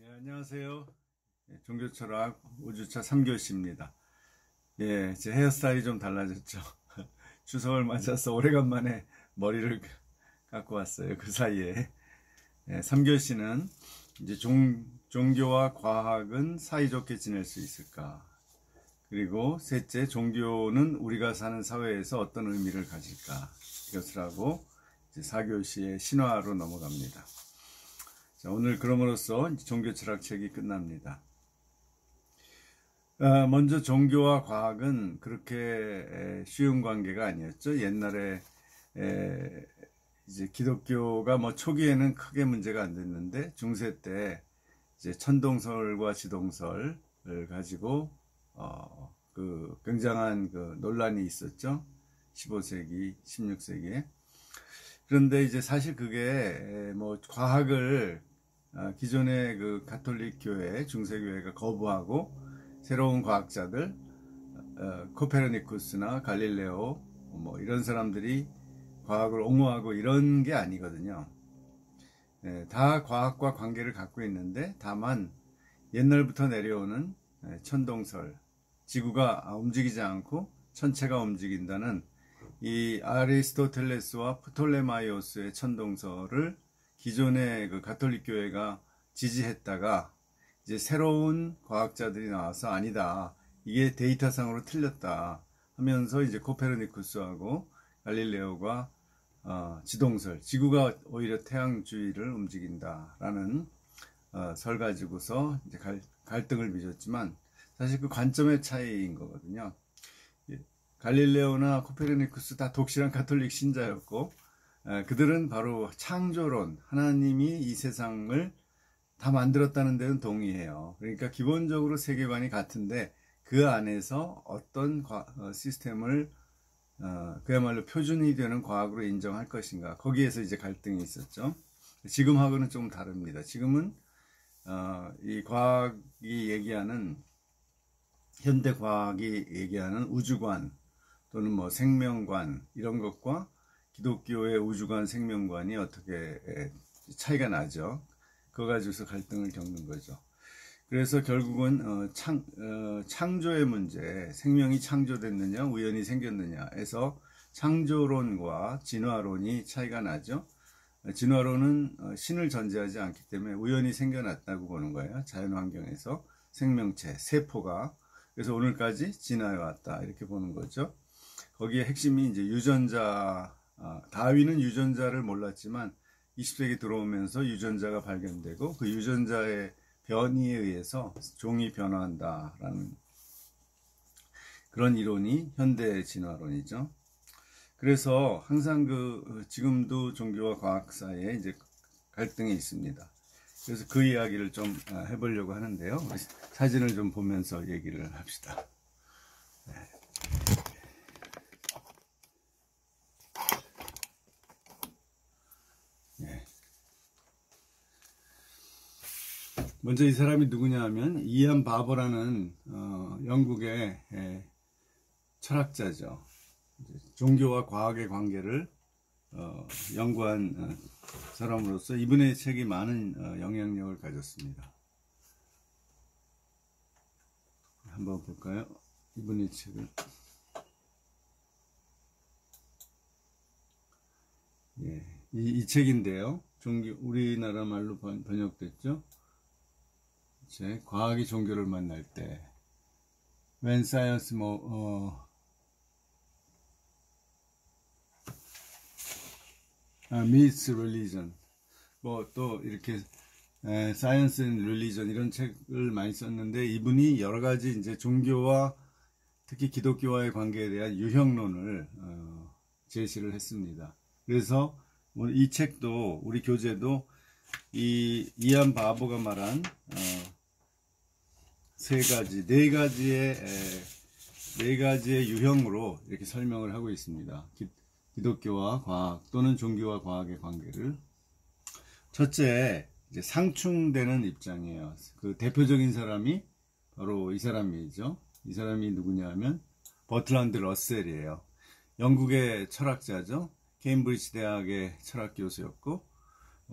예, 안녕하세요. 예, 종교철학 우주차 3교시입니다. 예, 제 헤어스타일이 좀 달라졌죠. 추석을 맞아서 오래간만에 머리를 깎고 왔어요. 그 사이에. 예, 3교시는 이제 종교와 과학은 사이좋게 지낼 수 있을까? 그리고 셋째, 종교는 우리가 사는 사회에서 어떤 의미를 가질까? 이것을 하고 이제 4교시의 신화로 넘어갑니다. 자, 오늘 그럼으로써 종교 철학 책이 끝납니다. 먼저 종교와 과학은 그렇게 쉬운 관계가 아니었죠. 옛날에 이제 기독교가 뭐 초기에는 크게 문제가 안 됐는데 중세 때 이제 천동설과 지동설을 가지고 그 굉장한 그 논란이 있었죠. 15세기, 16세기에. 그런데 이제 사실 그게 뭐 과학을 기존의 그 가톨릭 교회, 중세교회가 거부하고 새로운 과학자들, 코페르니쿠스나 갈릴레오, 뭐 이런 사람들이 과학을 옹호하고 이런 게 아니거든요. 다 과학과 관계를 갖고 있는데 다만 옛날부터 내려오는 천동설, 지구가 움직이지 않고 천체가 움직인다는 이 아리스토텔레스와 프톨레마이오스의 천동설을 기존의 그 가톨릭 교회가 지지했다가 이제 새로운 과학자들이 나와서 아니다. 이게 데이터상으로 틀렸다 하면서 이제 코페르니쿠스하고 갈릴레오가 지동설, 지구가 오히려 태양 주위를 움직인다라는 설 가지고서 이제 갈등을 빚었지만 사실 그 관점의 차이인 거거든요. 갈릴레오나 코페르니쿠스 다 독실한 가톨릭 신자였고 그들은 바로 창조론, 하나님이 이 세상을 다 만들었다는 데는 동의해요. 그러니까 기본적으로 세계관이 같은데 그 안에서 어떤 시스템을 그야말로 표준이 되는 과학으로 인정할 것인가, 거기에서 이제 갈등이 있었죠. 지금하고는 좀 다릅니다. 지금은 이 과학이 얘기하는, 현대 과학이 얘기하는 우주관 또는 뭐 생명관 이런 것과 기독교의 우주관 생명관이 어떻게 차이가 나죠. 그거 가지고서 갈등을 겪는 거죠. 그래서 결국은 창조의 문제, 생명이 창조됐느냐 우연히 생겼느냐에서 창조론과 진화론이 차이가 나죠. 진화론은 신을 전제하지 않기 때문에 우연히 생겨났다고 보는 거예요. 자연환경에서 생명체, 세포가. 그래서 오늘까지 진화해 왔다 이렇게 보는 거죠. 거기에 핵심이 이제 유전자, 다윈은 유전자를 몰랐지만 20세기 들어오면서 유전자가 발견되고 그 유전자의 변이에 의해서 종이 변화한다라는 그런 이론이 현대 진화론이죠. 그래서 항상 지금도 종교와 과학 사이에 이제 갈등이 있습니다. 그래서 그 이야기를 좀 해보려고 하는데요. 사진을 좀 보면서 얘기를 합시다. 네. 먼저 이 사람이 누구냐 하면 이안 바버라는 영국의 철학자죠. 종교와 과학의 관계를 연구한 사람으로서 이분의 책이 많은 영향력을 가졌습니다. 한번 볼까요? 이분의 책을. 예, 이 책인데요. 우리나라 말로 번역됐죠. 과학이 종교를 만날 때, When Science Meets Religion, 뭐 또 이렇게 Science and Religion 이런 책을 많이 썼는데 이분이 여러 가지 이제 종교와 특히 기독교와의 관계에 대한 유형론을 제시를 했습니다. 그래서 이 책도 우리 교재도 이 이안 바버가 말한 네 가지의 유형으로 이렇게 설명을 하고 있습니다. 기독교와 과학 또는 종교와 과학의 관계를. 첫째, 이제 상충되는 입장이에요. 그 대표적인 사람이 바로 이 사람이죠. 이 사람이 누구냐 하면 버트란드 러셀이에요. 영국의 철학자죠. 케임브리지 대학의 철학 교수였고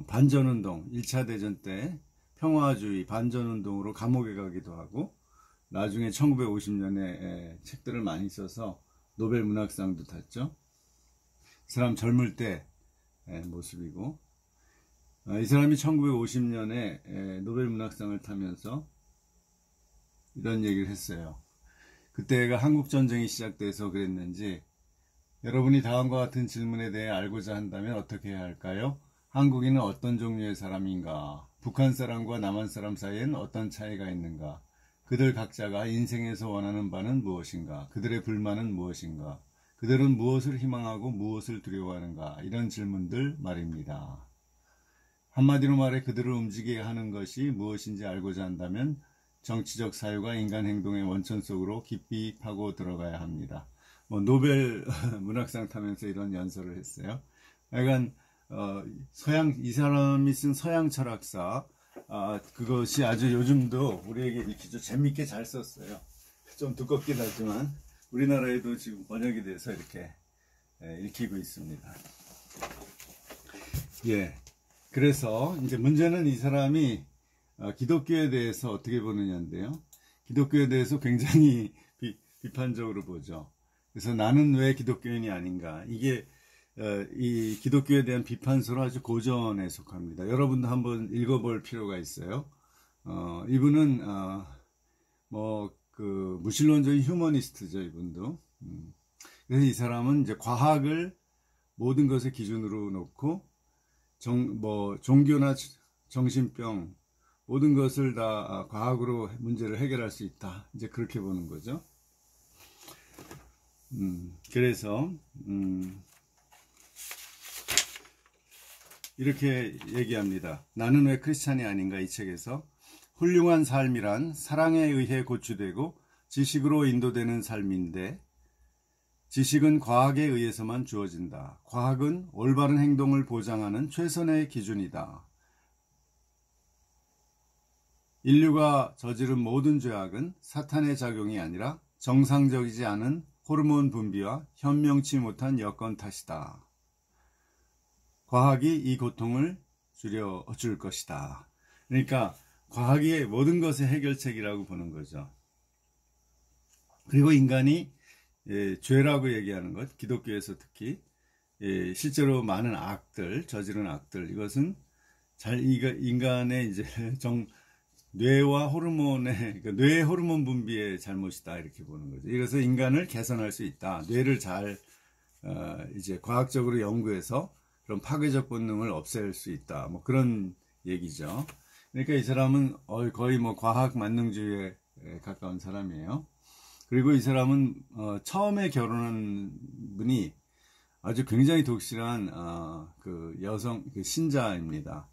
반전운동 1차 대전 때 평화주의, 반전운동으로 감옥에 가기도 하고, 나중에 1950년에 책들을 많이 써서 노벨 문학상도 탔죠. 이 사람 젊을 때 모습이고, 이 사람이 1950년에 노벨 문학상을 타면서 이런 얘기를 했어요. 그때가 한국전쟁이 시작돼서 그랬는지, 여러분이 다음과 같은 질문에 대해 알고자 한다면 어떻게 해야 할까요? 한국인은 어떤 종류의 사람인가? 북한 사람과 남한 사람 사이엔 어떤 차이가 있는가? 그들 각자가 인생에서 원하는 바는 무엇인가? 그들의 불만은 무엇인가? 그들은 무엇을 희망하고 무엇을 두려워하는가? 이런 질문들 말입니다. 한마디로 말해 그들을 움직이게 하는 것이 무엇인지 알고자 한다면 정치적 사유가 인간 행동의 원천 속으로 깊이 파고 들어가야 합니다. 노벨 문학상 타면서 이런 연설을 했어요. 약간 이 사람이 쓴 서양 철학사, 그것이 아주 요즘도 우리에게 읽히죠. 재밌게 잘 썼어요. 좀 두껍긴 하지만 우리나라에도 지금 번역이 돼서 이렇게 읽히고 있습니다. 예. 그래서 이제 문제는 이 사람이 기독교에 대해서 어떻게 보느냐인데요. 기독교에 대해서 굉장히 비판적으로 보죠. 그래서 나는 왜 기독교인이 아닌가. 이게 이 기독교에 대한 비판서로 아주 고전에 속합니다. 여러분도 한번 읽어볼 필요가 있어요. 이분은 무신론적인 휴머니스트죠, 이분도. 그래서 이 사람은 이제 과학을 모든 것의 기준으로 놓고 종교나 정신병 모든 것을 다 과학으로 문제를 해결할 수 있다. 이제 그렇게 보는 거죠. 그래서 이렇게 얘기합니다. 나는 왜 크리스찬이 아닌가, 이 책에서. 훌륭한 삶이란 사랑에 의해 고취되고 지식으로 인도되는 삶인데, 지식은 과학에 의해서만 주어진다. 과학은 올바른 행동을 보장하는 최선의 기준이다. 인류가 저지른 모든 죄악은 사탄의 작용이 아니라 정상적이지 않은 호르몬 분비와 현명치 못한 여건 탓이다. 과학이 이 고통을 줄여줄 것이다. 그러니까 과학이 모든 것의 해결책이라고 보는 거죠. 그리고 인간이 죄라고 얘기하는 것, 기독교에서 특히 실제로 많은 악들, 저지른 악들, 이것은 인간의 이제 뇌와 호르몬의, 그러니까 뇌의 호르몬 분비의 잘못이다, 이렇게 보는 거죠. 그래서 인간을 개선할 수 있다. 뇌를 잘 이제 과학적으로 연구해서 그런 파괴적 본능을 없앨 수 있다. 그런 얘기죠. 그러니까 이 사람은 거의 과학 만능주의에 가까운 사람이에요. 그리고 이 사람은 처음에 결혼한 분이 아주 굉장히 독실한 여성 신자입니다.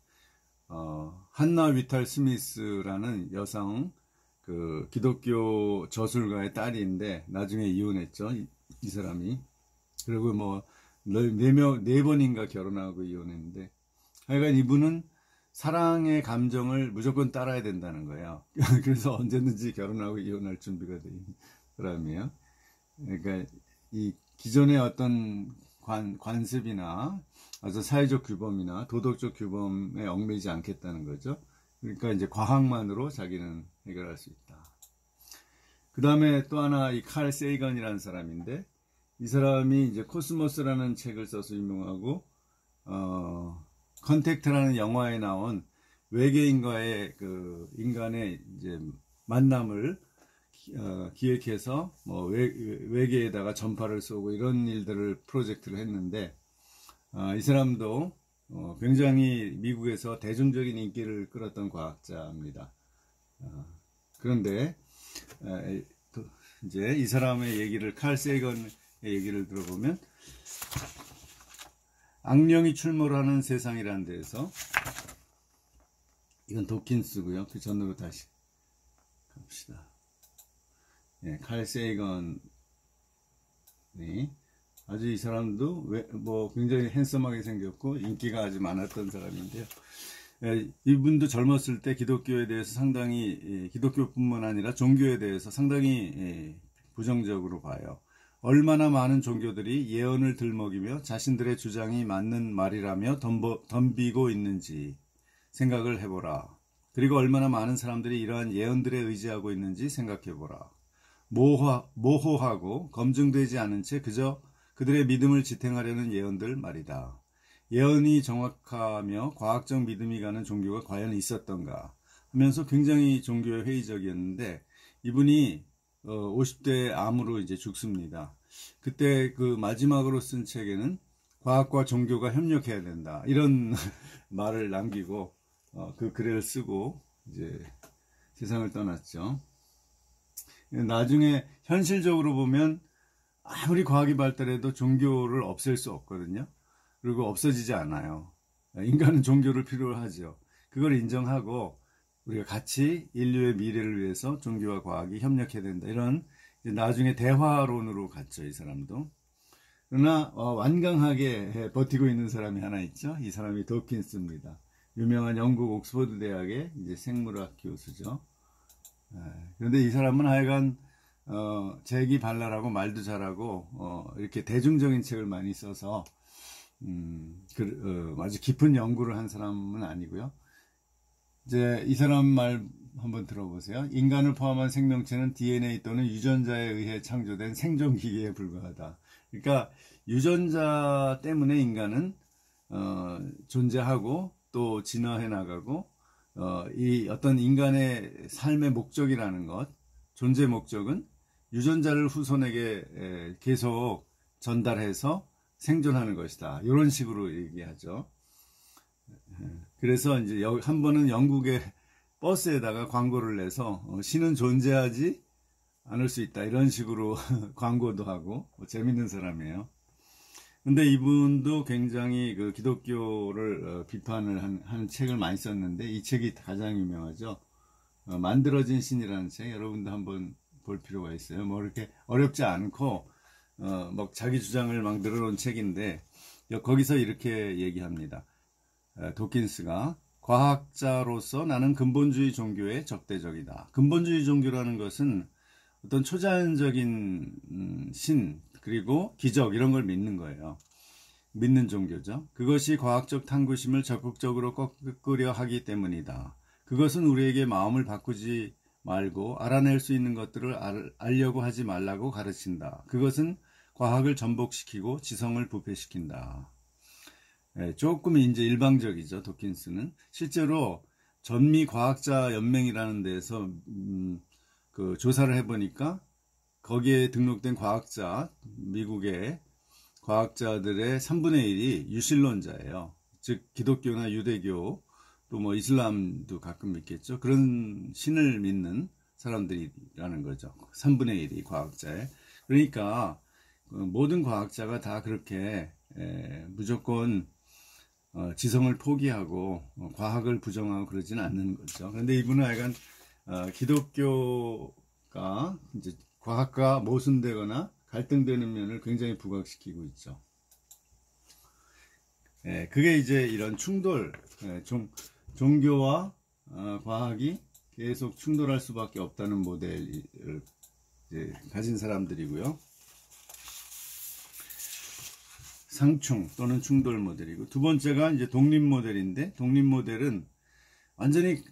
한나 위탈 스미스라는 여성 기독교 저술가의 딸인데 나중에 이혼했죠. 이 사람이. 그리고 네 번인가 결혼하고 이혼했는데, 하여간 이분은 사랑의 감정을 무조건 따라야 된다는 거예요. 그래서 언제든지 결혼하고 이혼할 준비가 돼 있는 사람이에요. 그러니까 이 기존의 어떤 관습이나 아주 사회적 규범이나 도덕적 규범에 얽매이지 않겠다는 거죠. 그러니까 이제 과학만으로 자기는 해결할 수 있다. 그 다음에 또 하나 이 칼 세이건이라는 사람인데, 이 사람이 이제 코스모스라는 책을 써서 유명하고, 컨택트라는 영화에 나온 외계인과의 인간의 이제 만남을 기획해서 외계에다가 전파를 쏘고 이런 일들을 프로젝트를 했는데, 이 사람도 굉장히 미국에서 대중적인 인기를 끌었던 과학자입니다. 그런데 이제 이 사람의 얘기를, 칼 세이건의 얘기를 들어보면, 악령이 출몰하는 세상이라는 데에서, 이건 도킨스고요. 그 전으로 다시 갑시다. 칼 세이건이 아주, 이 사람도 굉장히 핸섬하게 생겼고 인기가 아주 많았던 사람인데요. 이분도 젊었을 때 기독교에 대해서 상당히, 기독교뿐만 아니라 종교에 대해서 상당히 부정적으로 봐요. 얼마나 많은 종교들이 예언을 들먹이며 자신들의 주장이 맞는 말이라며 덤비고 있는지 생각을 해보라. 그리고 얼마나 많은 사람들이 이러한 예언들에 의지하고 있는지 생각해보라. 모호하고 검증되지 않은 채 그저 그들의 믿음을 지탱하려는 예언들 말이다. 예언이 정확하며 과학적 믿음이 가는 종교가 과연 있었던가 하면서 굉장히 종교에 회의적이었는데, 이분이 50대 암으로 이제 죽습니다. 그때 그 마지막으로 쓴 책에는 과학과 종교가 협력해야 된다, 이런 말을 남기고 그 글을 쓰고 이제 세상을 떠났죠. 나중에 현실적으로 보면 아무리 과학이 발달해도 종교를 없앨 수 없거든요. 그리고 없어지지 않아요. 인간은 종교를 필요로 하죠. 그걸 인정하고 우리가 같이 인류의 미래를 위해서 종교와 과학이 협력해야 된다, 이런 나중에 대화론으로 갔죠, 이 사람도. 그러나 완강하게 버티고 있는 사람이 하나 있죠. 이 사람이 도킨스입니다. 유명한 영국 옥스퍼드 대학의 이제 생물학 교수죠. 그런데 이 사람은 하여간 재기발랄하고 말도 잘하고 이렇게 대중적인 책을 많이 써서 아주 깊은 연구를 한 사람은 아니고요. 이제 이 사람 말 한번 들어보세요. 인간을 포함한 생명체는 DNA 또는 유전자에 의해 창조된 생존기계에 불과하다. 그러니까 유전자 때문에 인간은 존재하고 또 진화해 나가고, 이 어떤 인간의 삶의 목적이라는 것, 존재 목적은 유전자를 후손에게 계속 전달해서 생존하는 것이다, 이런 식으로 얘기하죠. 그래서 이제 한 번은 영국의 버스에다가 광고를 내서 신은 존재하지 않을 수 있다, 이런 식으로 광고도 하고, 재밌는 사람이에요. 근데 이분도 굉장히 그 기독교를 비판을 하는 책을 많이 썼는데, 이 책이 가장 유명하죠. 만들어진 신이라는 책, 여러분도 한번 볼 필요가 있어요. 뭐 이렇게 어렵지 않고 막 자기 주장을 막 늘어놓은 책인데, 거기서 이렇게 얘기합니다. 도킨스가 과학자로서 나는 근본주의 종교에 적대적이다. 근본주의 종교라는 것은 어떤 초자연적인 신 그리고 기적, 이런 걸 믿는 거예요. 믿는 종교죠. 그것이 과학적 탐구심을 적극적으로 꺾으려 하기 때문이다. 그것은 우리에게 마음을 바꾸지 말고 알아낼 수 있는 것들을 알려고 하지 말라고 가르친다. 그것은 과학을 전복시키고 지성을 부패시킨다. 조금 이제 일방적이죠, 도킨스는. 실제로 전미 과학자 연맹이라는 데서 그 조사를 해보니까 거기에 등록된 과학자, 미국의 과학자들의 3분의 1이 유신론자예요. 즉 기독교나 유대교 또 뭐 이슬람도 가끔 믿겠죠. 그런 신을 믿는 사람들이라는 거죠. 3분의 1이 과학자에. 그러니까 모든 과학자가 다 그렇게 무조건 지성을 포기하고 과학을 부정하고 그러지는 않는 거죠. 그런데 이분은 약간 기독교가 이제 과학과 모순되거나 갈등되는 면을 굉장히 부각시키고 있죠. 그게 이제 이런 충돌, 종교와 과학이 계속 충돌할 수밖에 없다는 모델을 이제 가진 사람들이고요. 상충 또는 충돌 모델이고, 두 번째가 이제 독립 모델인데, 독립 모델은 완전히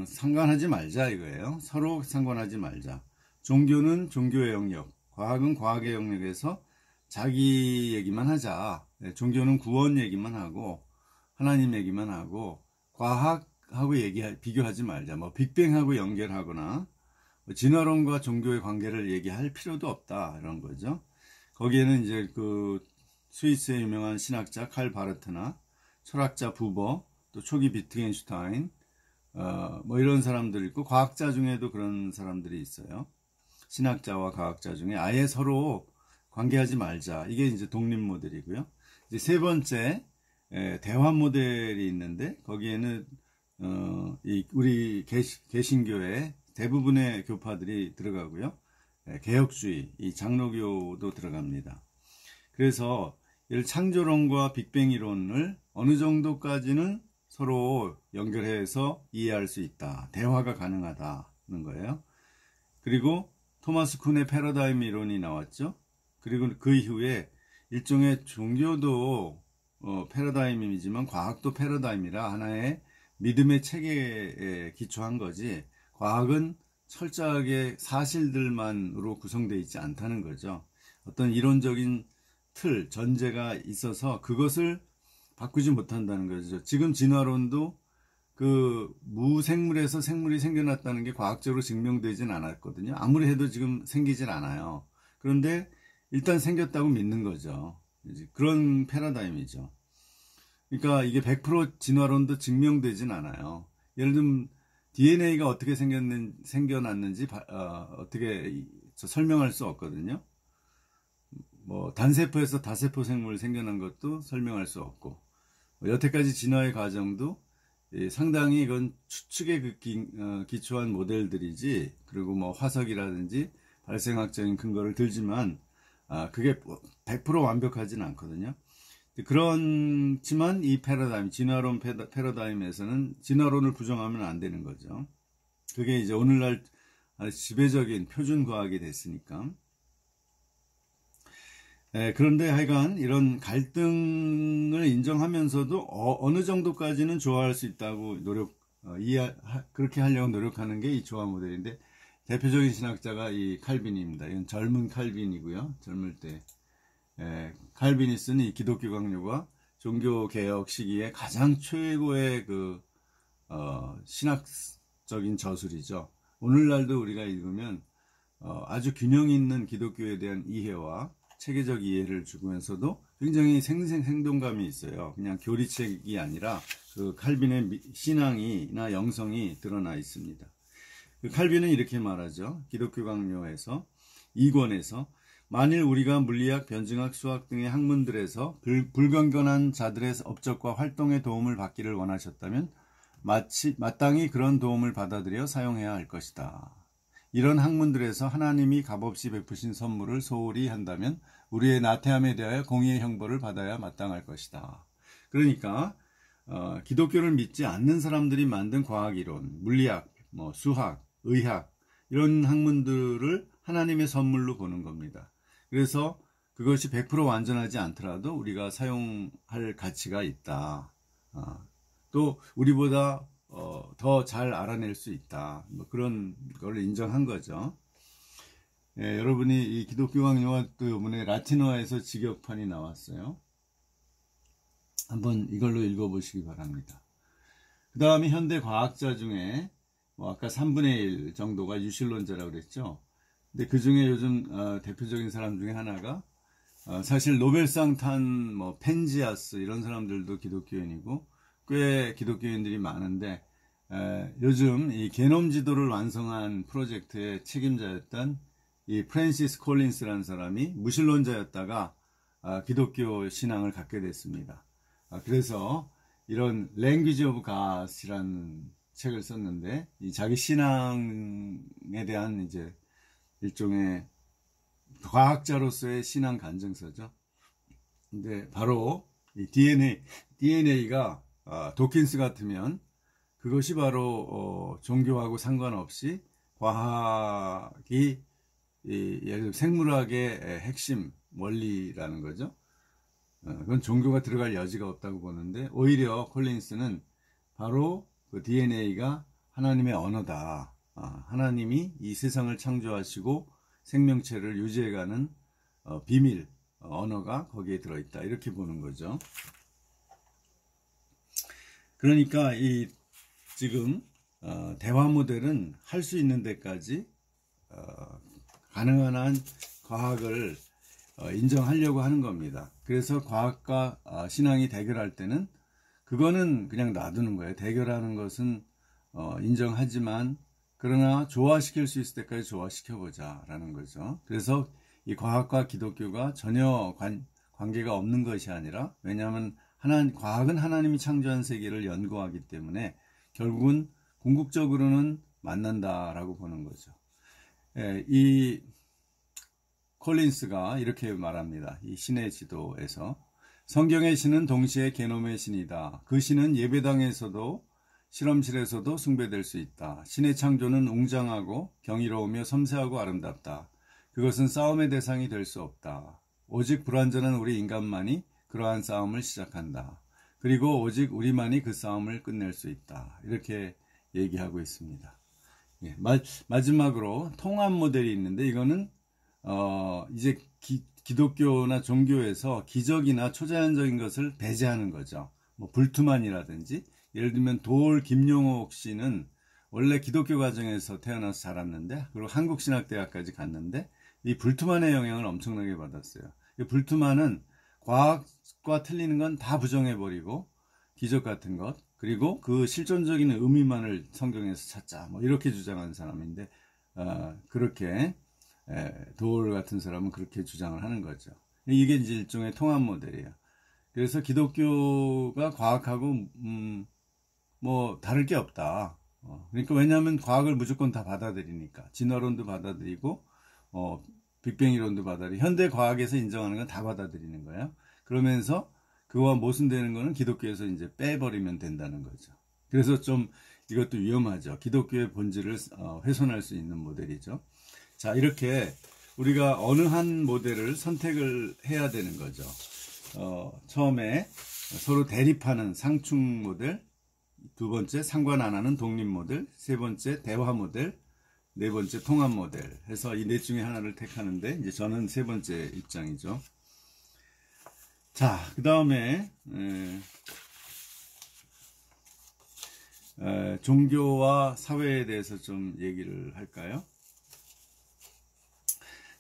상관하지 말자 이거예요. 서로 상관하지 말자. 종교는 종교의 영역, 과학은 과학의 영역에서 자기 얘기만 하자. 종교는 구원 얘기만 하고 하나님 얘기만 하고, 과학하고 비교하지 말자. 뭐 빅뱅하고 연결하거나 진화론과 종교의 관계를 얘기할 필요도 없다, 이런 거죠. 거기에는 이제 그 스위스의 유명한 신학자 칼 바르트나 철학자 부버, 또 초기 비트겐슈타인, 뭐 이런 사람들 있고, 과학자 중에도 그런 사람들이 있어요. 신학자와 과학자 중에 아예 서로 관계하지 말자. 이게 이제 독립 모델이고요. 이제 세 번째, 대화 모델이 있는데, 거기에는 우리 개신교의 대부분의 교파들이 들어가고요. 개혁주의, 이 장로교도 들어갑니다. 그래서 창조론과 빅뱅 이론을 어느 정도까지는 서로 연결해서 이해할 수 있다. 대화가 가능하다는 거예요. 그리고 토마스 쿤의 패러다임 이론이 나왔죠. 그리고 그 이후에 일종의 종교도 패러다임이지만 과학도 패러다임이라 하나의 믿음의 체계에 기초한 거지, 과학은 철저하게 사실들만으로 구성되어 있지 않다는 거죠. 어떤 이론적인 틀, 전제가 있어서 그것을 바꾸지 못한다는 거죠. 지금 진화론도 그 무생물에서 생물이 생겨났다는 게 과학적으로 증명되진 않았거든요. 아무리 해도 지금 생기질 않아요. 그런데 일단 생겼다고 믿는 거죠. 이제 그런 패러다임이죠. 그러니까 이게 100% 진화론도 증명되진 않아요. 예를 들면 DNA가 어떻게 생겨났는지 어떻게 설명할 수 없거든요. 뭐 단세포에서 다세포 생물 생겨난 것도 설명할 수 없고, 여태까지 진화의 과정도 상당히 이건 추측에 기초한 모델들이지, 그리고 뭐 화석이라든지 발생학적인 근거를 들지만 그게 100% 완벽하진 않거든요. 그렇지만 이 패러다임, 진화론 패러다임에서는 진화론을 부정하면 안 되는 거죠. 그게 이제 오늘날 지배적인 표준 과학이 됐으니까. 그런데 하여간 이런 갈등을 인정하면서도 어느 정도까지는 조화할 수 있다고 그렇게 하려고 노력하는 게 이 조화 모델인데, 대표적인 신학자가 이 칼빈입니다. 이건 젊은 칼빈이고요. 젊을 때 칼빈이 쓴 이 기독교 강요가 종교개혁 시기에 가장 최고의 신학적인 저술이죠. 오늘날도 우리가 읽으면 아주 균형 있는 기독교에 대한 이해와 체계적 이해를 주면서도 굉장히 생동감이 있어요. 그냥 교리책이 아니라 그 칼빈의 신앙이나 영성이 드러나 있습니다. 그 칼빈은 이렇게 말하죠. 기독교 강요에서 2권에서 만일 우리가 물리학, 변증학, 수학 등의 학문들에서 불경건한 자들의 업적과 활동의 도움을 받기를 원하셨다면 마땅히 그런 도움을 받아들여 사용해야 할 것이다. 이런 학문들에서 하나님이 값없이 베푸신 선물을 소홀히 한다면 우리의 나태함에 대하여 공의의 형벌을 받아야 마땅할 것이다. 그러니까 기독교를 믿지 않는 사람들이 만든 과학이론, 물리학, 수학, 의학 이런 학문들을 하나님의 선물로 보는 겁니다. 그래서 그것이 100% 완전하지 않더라도 우리가 사용할 가치가 있다. 또 우리보다 더 잘 알아낼 수 있다. 그런 걸 인정한 거죠. 여러분이 이 기독교 강요와 또 이번에 라틴어에서 직역판이 나왔어요. 한번 이걸로 읽어보시기 바랍니다. 그 다음에 현대 과학자 중에 아까 3분의 1 정도가 유실론자라고 그랬죠. 근데 그 중에 요즘 대표적인 사람 중에 하나가 사실 노벨상 탄 펜지아스 이런 사람들도 기독교인이고 꽤 기독교인들이 많은데 요즘 이 게놈 지도를 완성한 프로젝트의 책임자였던 이 프랜시스 콜린스라는 사람이 무신론자였다가 기독교 신앙을 갖게 됐습니다. 그래서 이런 Language of God이라는 책을 썼는데 이 자기 신앙에 대한 이제 일종의 과학자로서의 신앙 간증서죠. 근데 바로 이 DNA가 도킨스 같으면 그것이 바로 종교하고 상관없이 과학이 예를 들어 생물학의 핵심 원리라는 거죠. 그건 종교가 들어갈 여지가 없다고 보는데 오히려 콜린스는 바로 그 DNA가 하나님의 언어다. 하나님이 이 세상을 창조하시고 생명체를 유지해가는 비밀, 언어가 거기에 들어있다. 이렇게 보는 거죠. 그러니까 지금 대화 모델은 할 수 있는 데까지 가능한 한 과학을 인정하려고 하는 겁니다. 그래서 과학과 신앙이 대결할 때는 그거는 그냥 놔두는 거예요. 대결하는 것은 인정하지만 그러나 조화시킬 수 있을 때까지 조화시켜보자 라는 거죠. 그래서 이 과학과 기독교가 전혀 관계가 없는 것이 아니라, 왜냐하면 과학은 하나님이 창조한 세계를 연구하기 때문에 결국은 궁극적으로는 만난다라고 보는 거죠. 이 콜린스가 이렇게 말합니다. 이 신의 지도에서 성경의 신은 동시에 게놈의 신이다. 그 신은 예배당에서도 실험실에서도 숭배될 수 있다. 신의 창조는 웅장하고 경이로우며 섬세하고 아름답다. 그것은 싸움의 대상이 될 수 없다. 오직 불완전한 우리 인간만이 그러한 싸움을 시작한다. 그리고 오직 우리만이 그 싸움을 끝낼 수 있다. 이렇게 얘기하고 있습니다. 예, 마지막으로 통합 모델이 있는데 이거는 이제 기독교나 종교에서 기적이나 초자연적인 것을 배제하는 거죠. 뭐 불투만이라든지 예를 들면 김용옥 씨는 원래 기독교 가정에서 태어나서 자랐는데 그리고 한국신학대학까지 갔는데 이 불투만의 영향을 엄청나게 받았어요. 이 불투만은 과학과 틀리는 건 다 부정해버리고 기적 같은 것 그리고 그 실존적인 의미만을 성경에서 찾자 뭐 이렇게 주장한 사람인데 그렇게 도올 같은 사람은 그렇게 주장을 하는 거죠. 이게 이제 일종의 통합 모델이에요. 그래서 기독교가 과학하고 뭐 다를 게 없다. 그러니까 왜냐하면 과학을 무조건 다 받아들이니까 진화론도 받아들이고 빅뱅 이론도 받아들이고 현대 과학에서 인정하는 건 다 받아들이는 거예요. 그러면서 그와 모순되는 거는 기독교에서 이제 빼버리면 된다는 거죠. 그래서 좀 이것도 위험하죠. 기독교의 본질을 훼손할 수 있는 모델이죠. 자, 이렇게 우리가 어느 한 모델을 선택을 해야 되는 거죠. 처음에 서로 대립하는 상충 모델, 두 번째 상관 안 하는 독립 모델, 세 번째 대화 모델, 네 번째 통합 모델 해서 이 넷 중에 하나를 택하는데 이제 저는 세 번째 입장이죠. 자, 그 다음에 종교와 사회에 대해서 좀 얘기를 할까요?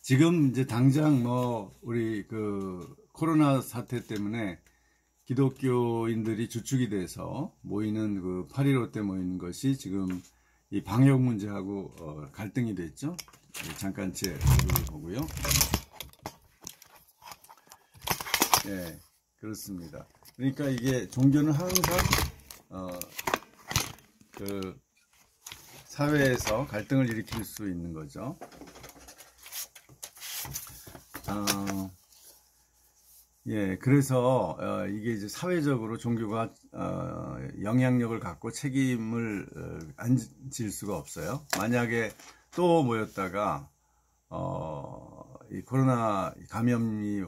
지금 이제 당장 뭐 우리 그 코로나 사태 때문에 기독교인들이 주축이 돼서 모이는 그 8.15 때 모이는 것이 지금 이 방역 문제하고 갈등이 됐죠. 잠깐 제 얼굴을 보고요. 예, 그렇습니다. 그러니까 이게 종교는 항상 그 사회에서 갈등을 일으킬 수 있는 거죠. 예, 그래서 이게 이제 사회적으로 종교가 영향력을 갖고 책임을 안 질 수가 없어요. 만약에 또 모였다가 이 코로나 감염이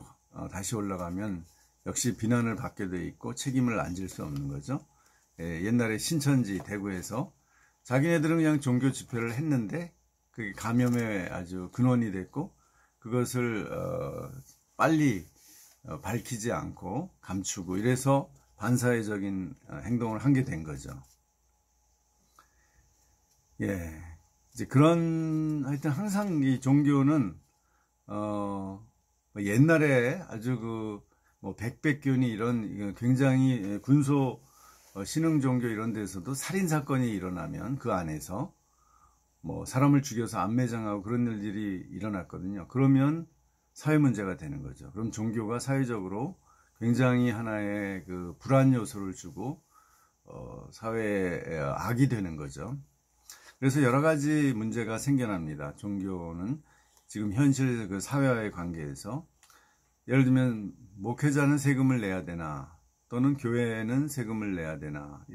다시 올라가면 역시 비난을 받게 돼 있고 책임을 안 질 수 없는 거죠. 예, 옛날에 신천지 대구에서 자기네들은 그냥 종교 집회를 했는데 그게 감염에 아주 근원이 됐고 그것을 빨리 밝히지 않고 감추고 이래서 반사회적인 행동을 한 게 된 거죠. 예, 이제 그런 하여튼 항상 이 종교는 옛날에 아주 뭐 백백교니 이런 굉장히 군소 신흥 종교 이런 데서도 살인 사건이 일어나면 그 안에서 뭐 사람을 죽여서 안매장하고 그런 일들이 일어났거든요. 그러면 사회 문제가 되는 거죠. 그럼 종교가 사회적으로 굉장히 하나의 그 불안 요소를 주고 사회에 악이 되는 거죠. 그래서 여러 가지 문제가 생겨납니다. 종교는 지금 현실 그 사회와의 관계에서 예를 들면 목회자는 세금을 내야 되나 또는 교회는 세금을 내야 되나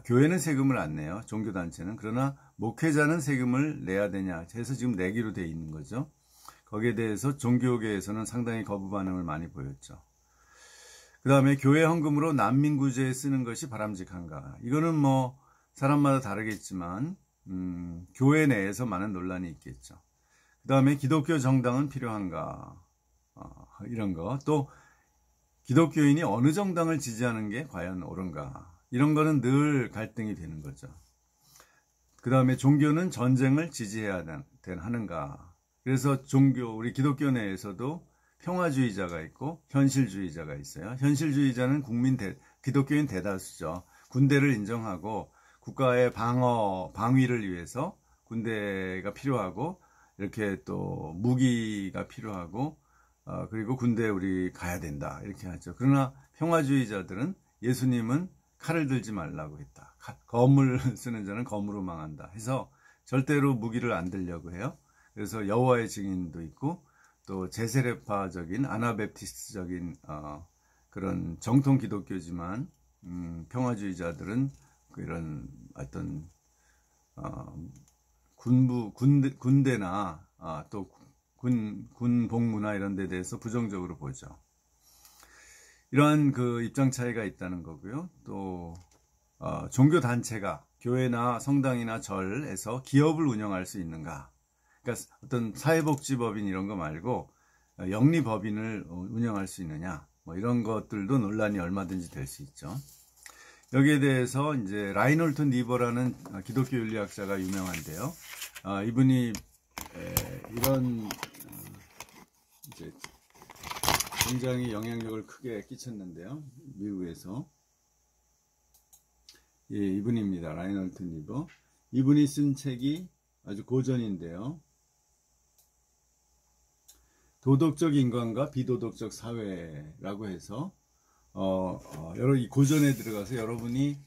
교회는 세금을 안 내요. 종교단체는. 그러나 목회자는 세금을 내야 되냐 해서 지금 내기로 돼 있는 거죠. 거기에 대해서 종교계에서는 상당히 거부 반응을 많이 보였죠. 그 다음에 교회 헌금으로 난민 구제에 쓰는 것이 바람직한가. 이거는 뭐 사람마다 다르겠지만 교회 내에서 많은 논란이 있겠죠. 그 다음에 기독교 정당은 필요한가. 이런 거. 또 기독교인이 어느 정당을 지지하는 게 과연 옳은가. 이런 거는 늘 갈등이 되는 거죠. 그 다음에 종교는 전쟁을 지지해야 하는가. 그래서 우리 기독교 내에서도 평화주의자가 있고 현실주의자가 있어요. 현실주의자는 기독교인 대다수죠. 군대를 인정하고 국가의 방위를 위해서 군대가 필요하고 이렇게 또 무기가 필요하고 그리고 군대에 우리 가야 된다 이렇게 하죠. 그러나 평화주의자들은 예수님은 칼을 들지 말라고 했다. 검을 쓰는 자는 검으로 망한다 해서 절대로 무기를 안 들려고 해요. 그래서 여호와의 증인도 있고 또 제세례파적인 아나베프티스트적인 그런 정통 기독교지만 평화주의자들은 이런 어떤 군대나 또 군 복무나 이런 데 대해서 부정적으로 보죠. 이러한 그 입장 차이가 있다는 거고요. 또 종교 단체가 교회나 성당이나 절에서 기업을 운영할 수 있는가? 그러니까 어떤 사회복지법인 이런 거 말고 영리법인을 운영할 수 있느냐? 뭐 이런 것들도 논란이 얼마든지 될 수 있죠. 여기에 대해서 이제 라이놀트 니버라는 기독교 윤리학자가 유명한데요. 이분이 이런 이제 굉장히 영향력을 크게 끼쳤는데요. 미국에서. 예, 이분입니다. 라이놀트 니버. 이분이 쓴 책이 아주 고전인데요. 도덕적 인간과 비도덕적 사회라고 해서 여러 이 고전에 들어가서 여러분이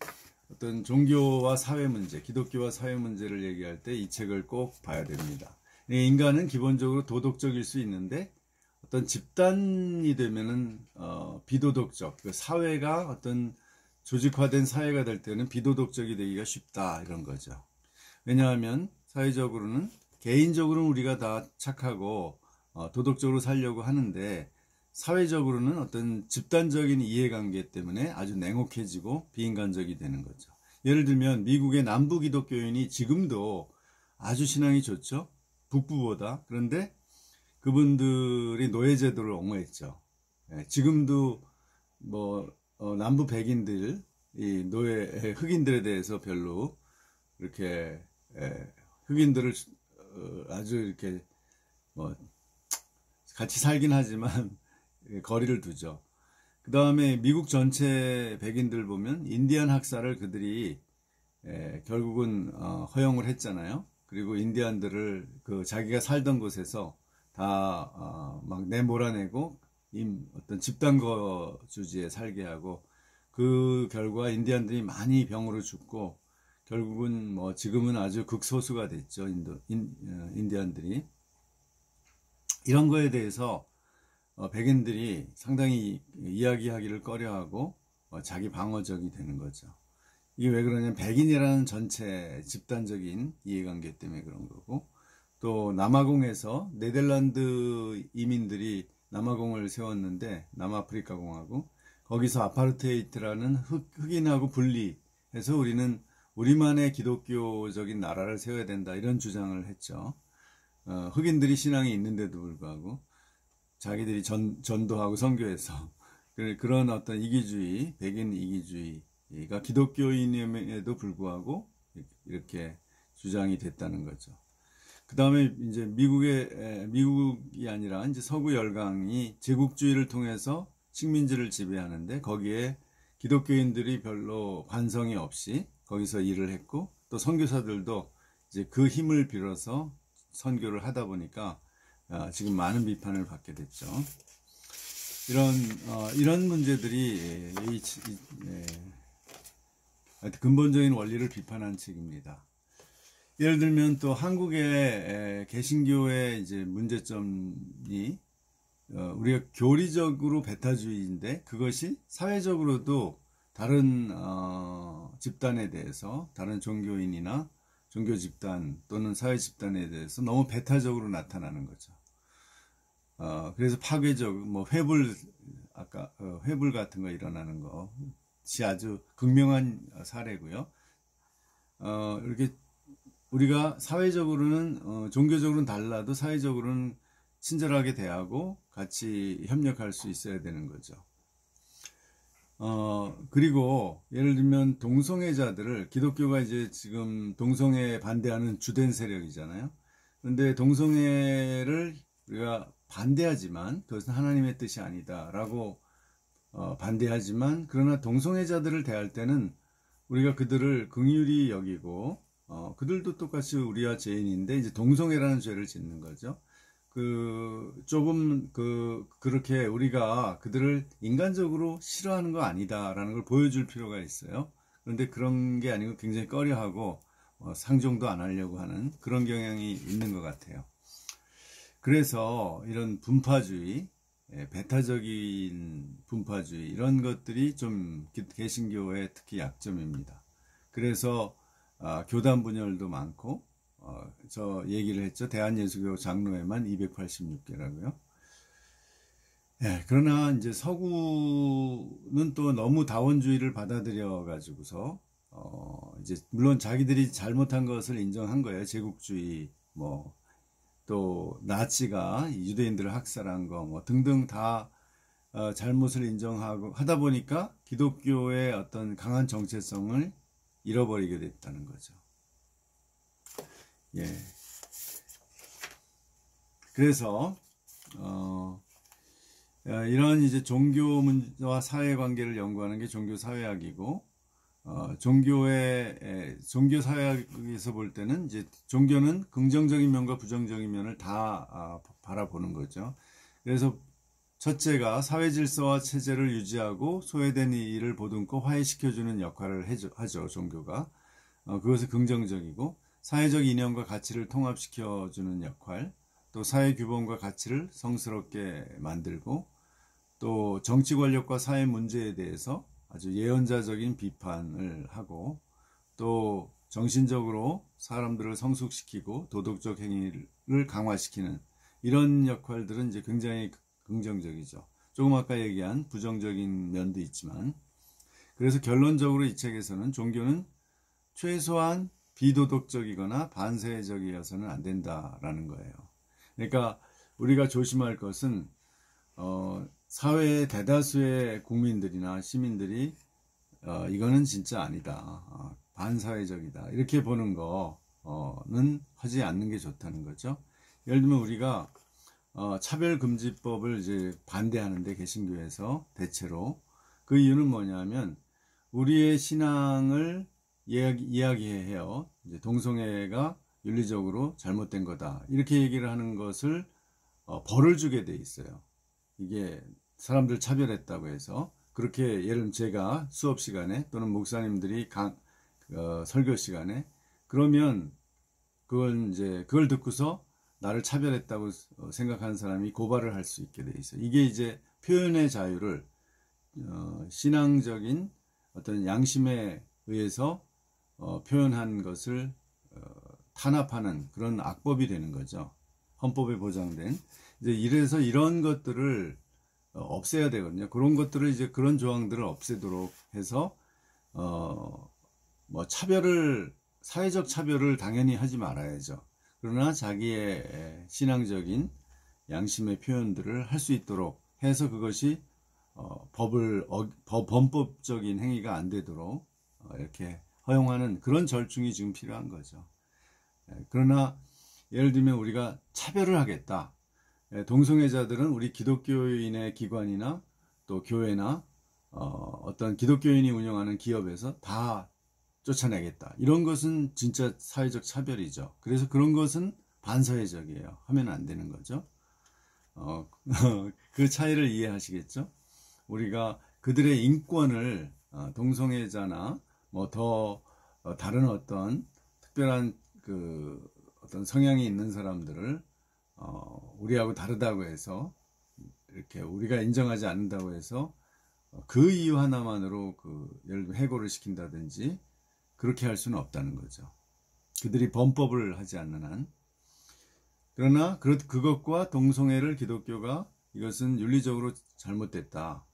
어떤 종교와 사회 문제, 기독교와 사회 문제를 얘기할 때 이 책을 꼭 봐야 됩니다. 인간은 기본적으로 도덕적일 수 있는데 어떤 집단이 되면은 비도덕적, 그 사회가 어떤 조직화된 사회가 될 때는 비도덕적이 되기가 쉽다 이런 거죠. 왜냐하면 사회적으로는 개인적으로는 우리가 다 착하고 도덕적으로 살려고 하는데 사회적으로는 어떤 집단적인 이해관계 때문에 아주 냉혹해지고 비인간적이 되는 거죠. 예를 들면 미국의 남부 기독교인이 지금도 아주 신앙이 좋죠. 북부보다. 그런데 그분들이 노예제도를 옹호했죠. 지금도 뭐 남부 백인들, 이 노예 흑인들에 대해서 별로 이렇게 흑인들을 아주 이렇게 뭐 같이 살긴 하지만 거리를 두죠. 그 다음에 미국 전체 백인들 보면 인디안 학살을 그들이 결국은 허용을 했잖아요. 그리고 인디안들을 그 자기가 살던 곳에서 다 막 내몰아내고 어떤 집단 거주지에 살게 하고 그 결과 인디안들이 많이 병으로 죽고 결국은 뭐 지금은 아주 극소수가 됐죠. 인디안들이. 이런 거에 대해서 백인들이 상당히 이야기하기를 꺼려하고 자기 방어적이 되는 거죠. 이게 왜 그러냐면 백인이라는 전체 집단적인 이해관계 때문에 그런 거고 또 남아공에서 네덜란드 이민들이 남아공을 세웠는데 남아프리카 공화국 거기서 아파르테이트라는 흑인하고 분리해서 우리는 우리만의 기독교적인 나라를 세워야 된다 이런 주장을 했죠. 흑인들이 신앙이 있는데도 불구하고 자기들이 전도하고 선교해서 그런 어떤 이기주의, 백인 이기주의가 기독교인임에도 불구하고 이렇게 주장이 됐다는 거죠. 그 다음에 이제 미국이 아니라 이제 서구 열강이 제국주의를 통해서 식민지를 지배하는데 거기에 기독교인들이 별로 관성이 없이 거기서 일을 했고 또 선교사들도 이제 그 힘을 빌어서 선교를 하다 보니까 지금 많은 비판을 받게 됐죠. 이런 문제들이 근본적인 원리를 비판한 책입니다. 예를 들면 또 한국의 개신교의 이제 문제점이 우리가 교리적으로 배타주의인데 그것이 사회적으로도 다른 집단에 대해서 다른 종교인이나 종교 집단 또는 사회 집단에 대해서 너무 배타적으로 나타나는 거죠. 그래서 파괴적, 뭐 회불 같은 거 일어나는 것이 아주 극명한 사례고요. 이렇게 우리가 사회적으로는 종교적으로는 달라도 사회적으로는 친절하게 대하고 같이 협력할 수 있어야 되는 거죠. 그리고 예를 들면 동성애자들을 기독교가 이제 지금 동성애 반대하는 주된 세력이잖아요. 그런데 동성애를 우리가 반대하지만 그것은 하나님의 뜻이 아니다라고 반대하지만 그러나 동성애자들을 대할 때는 우리가 그들을 긍휼히 여기고 그들도 똑같이 우리와 죄인인데 이제 동성애라는 죄를 짓는 거죠. 조금 그렇게 우리가 그들을 인간적으로 싫어하는 거 아니다라는 걸 보여줄 필요가 있어요. 그런데 그런 게 아니고 굉장히 꺼려하고 상종도 안 하려고 하는 그런 경향이 있는 것 같아요. 그래서 이런 분파주의, 배타적인 분파주의 이런 것들이 좀 개신교의 특히 약점입니다. 그래서 교단 분열도 많고 저 얘기를 했죠. 대한예수교 장로회만 286개라고요. 예, 그러나 이제 서구는 또 너무 다원주의를 받아들여 가지고서 이제 물론 자기들이 잘못한 것을 인정한 거예요. 제국주의 뭐 또 나치가 유대인들을 학살한 거 뭐 등등 다 잘못을 인정하고 하다 보니까 기독교의 어떤 강한 정체성을 잃어버리게 됐다는 거죠. 예. 그래서 이런 이제 종교와 사회관계를 연구하는 게 종교사회학이고, 종교사회학에서 볼 때는 이제 종교는 긍정적인 면과 부정적인 면을 다 바라보는 거죠. 그래서 첫째가 사회 질서와 체제를 유지하고 소외된 이를 보듬고 화해시켜주는 역할을 하죠, 종교가. 그것은 긍정적이고, 사회적 이념과 가치를 통합시켜주는 역할, 또 사회 규범과 가치를 성스럽게 만들고, 또 정치 권력과 사회 문제에 대해서 아주 예언자적인 비판을 하고, 또 정신적으로 사람들을 성숙시키고 도덕적 행위를 강화시키는 이런 역할들은 이제 굉장히 긍정적이죠. 조금 아까 얘기한 부정적인 면도 있지만, 그래서 결론적으로 이 책에서는 종교는 최소한 비도덕적이거나 반사회적이어서는 안 된다라는 거예요. 그러니까 우리가 조심할 것은 사회의 대다수의 국민들이나 시민들이 이거는 진짜 아니다, 반사회적이다 이렇게 보는 거는 하지 않는 게 좋다는 거죠. 예를 들면 우리가 차별금지법을 이제 반대하는데, 개신교에서 대체로 그 이유는 뭐냐면 우리의 신앙을 이야기해요. 이제 동성애가 윤리적으로 잘못된 거다 이렇게 얘기를 하는 것을 벌을 주게 돼 있어요. 이게 사람들 차별했다고 해서. 그렇게 예를 들면 제가 수업 시간에 또는 목사님들이 설교 시간에 그러면 그걸 듣고서 나를 차별했다고 생각하는 사람이 고발을 할 수 있게 돼 있어요. 이게 이제 표현의 자유를 신앙적인 어떤 양심에 의해서 표현한 것을 탄압하는 그런 악법이 되는 거죠. 헌법에 보장된. 이제 이래서 이런 것들을 없애야 되거든요. 그런 것들을 이제 그런 조항들을 없애도록 해서 뭐 사회적 차별을 당연히 하지 말아야죠. 그러나 자기의 신앙적인 양심의 표현들을 할 수 있도록 해서 그것이 범법적인 행위가 안 되도록 이렇게 허용하는 그런 절충이 지금 필요한 거죠. 그러나 예를 들면 우리가 차별을 하겠다. 동성애자들은 우리 기독교인의 기관이나 또 교회나 어떤 기독교인이 운영하는 기업에서 다 쫓아내겠다. 이런 것은 진짜 사회적 차별이죠. 그래서 그런 것은 반사회적이에요. 하면 안 되는 거죠. 그 차이를 이해하시겠죠? 우리가 그들의 인권을 동성애자나 뭐 더 다른 어떤 특별한 어떤 성향이 있는 사람들을 우리하고 다르다고 해서 이렇게 우리가 인정하지 않는다고 해서 그 이유 하나만으로 예를 들면 해고를 시킨다든지 그렇게 할 수는 없다는 거죠. 그들이 범법을 하지 않는 한. 그러나 그것과 동성애를 기독교가 이것은 윤리적으로 잘못됐다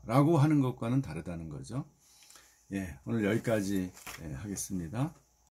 라고 하는 것과는 다르다는 거죠. 예, 오늘 여기까지 하겠습니다.